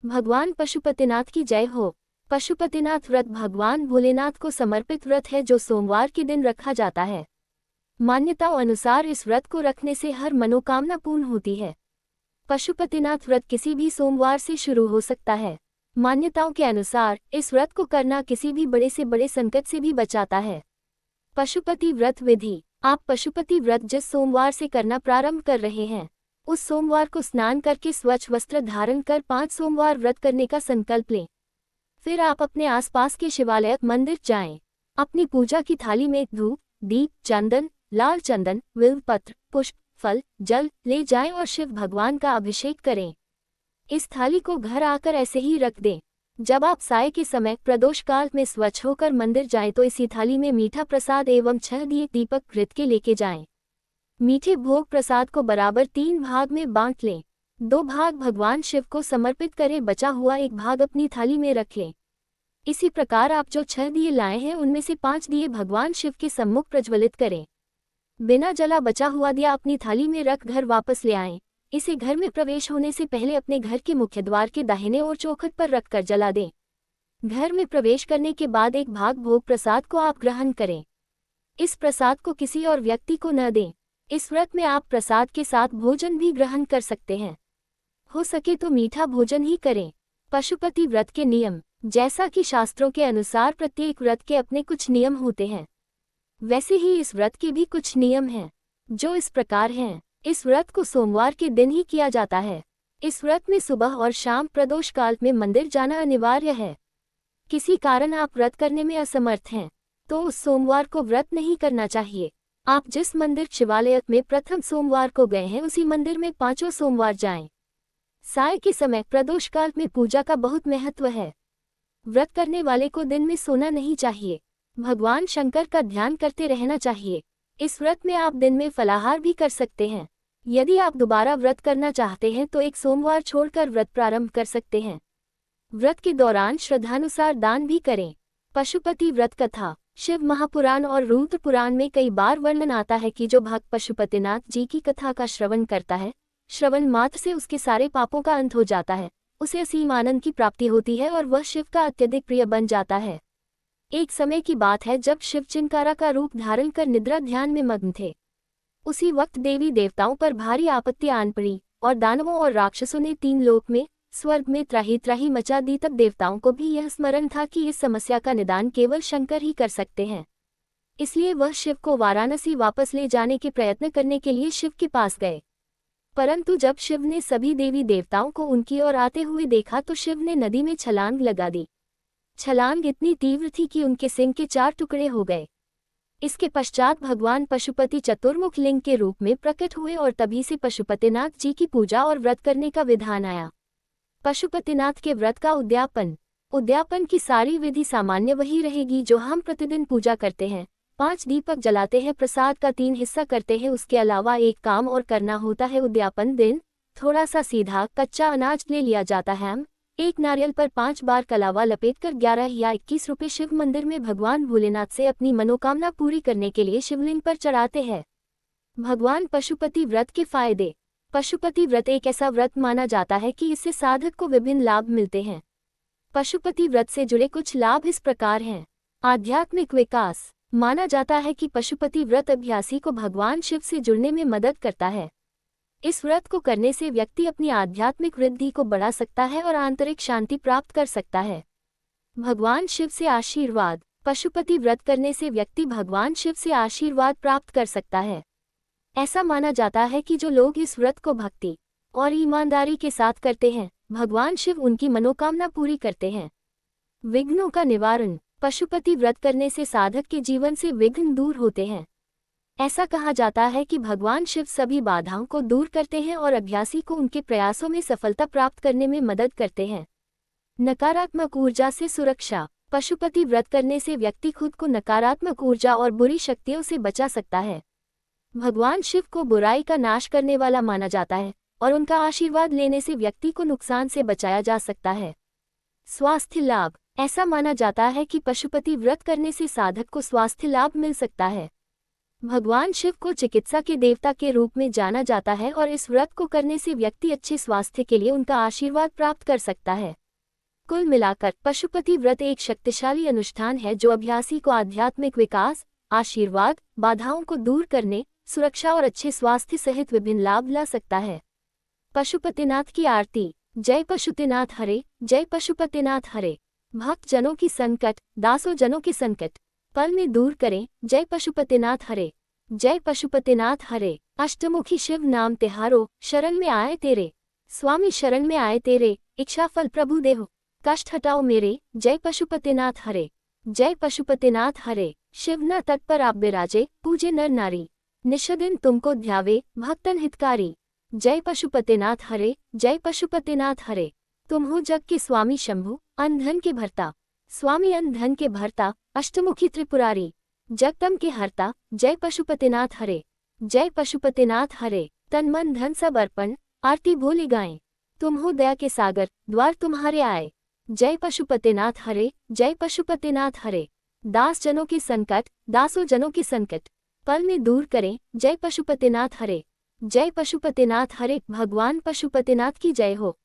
भगवान पशुपतिनाथ की जय हो। पशुपतिनाथ व्रत भगवान भोलेनाथ को समर्पित व्रत है जो सोमवार के दिन रखा जाता है। मान्यताओं अनुसार इस व्रत को रखने से हर मनोकामना पूर्ण होती है। पशुपतिनाथ व्रत किसी भी सोमवार से शुरू हो सकता है। मान्यताओं के अनुसार इस व्रत को करना किसी भी बड़े से बड़े संकट से भी बचाता है। पशुपति व्रत विधि। आप पशुपति व्रत जिस सोमवार से करना प्रारंभ कर रहे हैं, उस सोमवार को स्नान करके स्वच्छ वस्त्र धारण कर 5 सोमवार व्रत करने का संकल्प लें। फिर आप अपने आसपास के शिवालय मंदिर जाएं। अपनी पूजा की थाली में धूप, दीप, चंदन, लाल चंदन, बिल्वपत्र, पुष्प, फल, जल ले जाएं और शिव भगवान का अभिषेक करें। इस थाली को घर आकर ऐसे ही रख दें। जब आप साय के समय प्रदोष काल में स्वच्छ होकर मंदिर जाएं तो इसी थाली में मीठा प्रसाद एवं 6 दिए दीपक घृत के लेके जाएं। मीठे भोग प्रसाद को बराबर 3 भाग में बांट लें। 2 भाग भगवान शिव को समर्पित करें, बचा हुआ 1 भाग अपनी थाली में रख लें। इसी प्रकार आप जो 6 दिए लाए हैं उनमें से 5 दिए भगवान शिव के सम्मुख प्रज्वलित करें। बिना जला बचा हुआ दिया अपनी थाली में रख घर वापस ले आएं। इसे घर में प्रवेश होने से पहले अपने घर के मुख्य द्वार के दाहिने ओर चौखट पर रखकर जला दें। घर में प्रवेश करने के बाद 1 भाग भोग प्रसाद को आप ग्रहण करें। इस प्रसाद को किसी और व्यक्ति को न दें। इस व्रत में आप प्रसाद के साथ भोजन भी ग्रहण कर सकते हैं। हो सके तो मीठा भोजन ही करें। पशुपति व्रत के नियम। जैसा कि शास्त्रों के अनुसार प्रत्येक व्रत के अपने कुछ नियम होते हैं, वैसे ही इस व्रत के भी कुछ नियम हैं, जो इस प्रकार हैं। इस व्रत को सोमवार के दिन ही किया जाता है। इस व्रत में सुबह और शाम प्रदोष काल में मंदिर जाना अनिवार्य है। किसी कारण आप व्रत करने में असमर्थ हैं तो उस सोमवार को व्रत नहीं करना चाहिए। आप जिस मंदिर शिवालय में प्रथम सोमवार को गए हैं उसी मंदिर में 5 सोमवार जाएं। साय के समय प्रदोष काल में पूजा का बहुत महत्व है। व्रत करने वाले को दिन में सोना नहीं चाहिए। भगवान शंकर का ध्यान करते रहना चाहिए। इस व्रत में आप दिन में फलाहार भी कर सकते हैं। यदि आप दोबारा व्रत करना चाहते हैं तो 1 सोमवार छोड़कर व्रत प्रारंभ कर सकते हैं। व्रत के दौरान श्रद्धानुसार दान भी करें। पशुपति व्रत कथा। शिव महापुराण और रुद्र पुराण में कई बार वर्णन आता है कि जो भक्त पशुपतिनाथ जी की कथा का श्रवण करता है, श्रवण मात्र से उसके सारे पापों का अंत हो जाता है, उसे असीम आनंद की प्राप्ति होती है और वह शिव का अत्यधिक प्रिय बन जाता है। एक समय की बात है जब शिव चिंकारा का रूप धारण कर निद्रा ध्यान में मग्न थे। उसी वक्त देवी देवताओं पर भारी आपत्ति आन पड़ी और दानवों और राक्षसों ने 3 लोक में, स्वर्ग में त्राही त्राही मचा दी। तब देवताओं को भी यह स्मरण था कि इस समस्या का निदान केवल शंकर ही कर सकते हैं। इसलिए वह शिव को वाराणसी वापस ले जाने के प्रयत्न करने के लिए शिव के पास गए। परंतु जब शिव ने सभी देवी देवताओं को उनकी ओर आते हुए देखा तो शिव ने नदी में छलांग लगा दी। छलांग इतनी तीव्र थी कि उनके सिंह के 4 टुकड़े हो गए। इसके पश्चात भगवान पशुपति चतुर्मुख लिंग के रूप में प्रकट हुए और तभी से पशुपतिनाथ जी की पूजा और व्रत करने का विधान आया। पशुपतिनाथ के व्रत का उद्यापन। उद्यापन की सारी विधि सामान्य वही रहेगी जो हम प्रतिदिन पूजा करते हैं। 5 दीपक जलाते हैं, प्रसाद का 3 हिस्सा करते हैं। उसके अलावा एक काम और करना होता है। उद्यापन दिन थोड़ा सा सीधा कच्चा अनाज ले लिया जाता है। 1 नारियल पर 5 बार कलावा लपेटकर 11 या 21 रुपये शिव मंदिर में भगवान भोलेनाथ से अपनी मनोकामना पूरी करने के लिए शिवलिंग पर चढ़ाते हैं। भगवान पशुपति व्रत के फायदे। पशुपति व्रत एक ऐसा व्रत माना जाता है कि इससे साधक को विभिन्न लाभ मिलते हैं। पशुपति व्रत से जुड़े कुछ लाभ इस प्रकार हैं। आध्यात्मिक विकास। माना जाता है कि पशुपति व्रत अभ्यासी को भगवान शिव से जुड़ने में मदद करता है। इस व्रत को करने से व्यक्ति अपनी आध्यात्मिक वृद्धि को बढ़ा सकता है और आंतरिक शांति प्राप्त कर सकता है। भगवान शिव से आशीर्वाद। पशुपति व्रत करने से व्यक्ति भगवान शिव से आशीर्वाद प्राप्त कर सकता है। ऐसा माना जाता है कि जो लोग इस व्रत को भक्ति और ईमानदारी के साथ करते हैं, भगवान शिव उनकी मनोकामना पूरी करते हैं। विघ्नों का निवारण। पशुपति व्रत करने से साधक के जीवन से विघ्न दूर होते हैं। ऐसा कहा जाता है कि भगवान शिव सभी बाधाओं को दूर करते हैं और अभ्यासी को उनके प्रयासों में सफलता प्राप्त करने में मदद करते हैं। नकारात्मक ऊर्जा से सुरक्षा। पशुपति व्रत करने से व्यक्ति खुद को नकारात्मक ऊर्जा और बुरी शक्तियों से बचा सकता है। भगवान शिव को बुराई का नाश करने वाला माना जाता है और उनका आशीर्वाद लेने से व्यक्ति को नुकसान से बचाया जा सकता है। स्वास्थ्य लाभ। ऐसा माना जाता है कि पशुपति व्रत करने से साधक को स्वास्थ्य लाभ मिल सकता है। भगवान शिव को चिकित्सा के देवता के रूप में जाना जाता है और इस व्रत को करने से व्यक्ति अच्छे स्वास्थ्य के लिए उनका आशीर्वाद प्राप्त कर सकता है। कुल मिलाकर पशुपति व्रत एक शक्तिशाली अनुष्ठान है जो अभ्यासी को आध्यात्मिक विकास, आशीर्वाद, बाधाओं को दूर करने, सुरक्षा और अच्छे स्वास्थ्य सहित विभिन्न लाभ ला सकता है। पशुपतिनाथ की आरती। जय पशुपतिनाथ हरे, जय पशुपतिनाथ हरे। भक्त जनों की संकट, दासों जनों की संकट पल में दूर करें। जय पशुपतिनाथ हरे, जय पशुपतिनाथ हरे। अष्टमुखी शिव नाम तिहारो, शरण में आए तेरे। स्वामी शरण में आए तेरे, इच्छा फल प्रभु देहो। कष्ट हटाओ मेरे। जय पशुपतिनाथ हरे, जय पशुपतिनाथ हरे। शिवना तट पर आप बिराजे, पूजे नर नारी। निष्दिन तुमको ध्यावे, भक्तन हितकारी। जय पशुपतिनाथ हरे, जय पशुपतिनाथ हरे। तुम हो जग के स्वामी शंभु, अनधन के भरता। स्वामी अनधन के भरता, अष्टमुखी त्रिपुरारी। जगदम के हरता। जय पशुपतिनाथ हरे, जय पशुपतिनाथ हरे। तन मन धन सब अर्पण, आरती भोले गाएं। तुम हो दया के सागर, द्वार तुम्हारे आए। जय पशुपतिनाथ हरे, जय पशुपतिनाथ हरे। दास जनों के संकट, दासों जनों के संकट पल में दूर करें। जय पशुपतिनाथ हरे, जय पशुपतिनाथ हरे। भगवान पशुपतिनाथ की जय हो।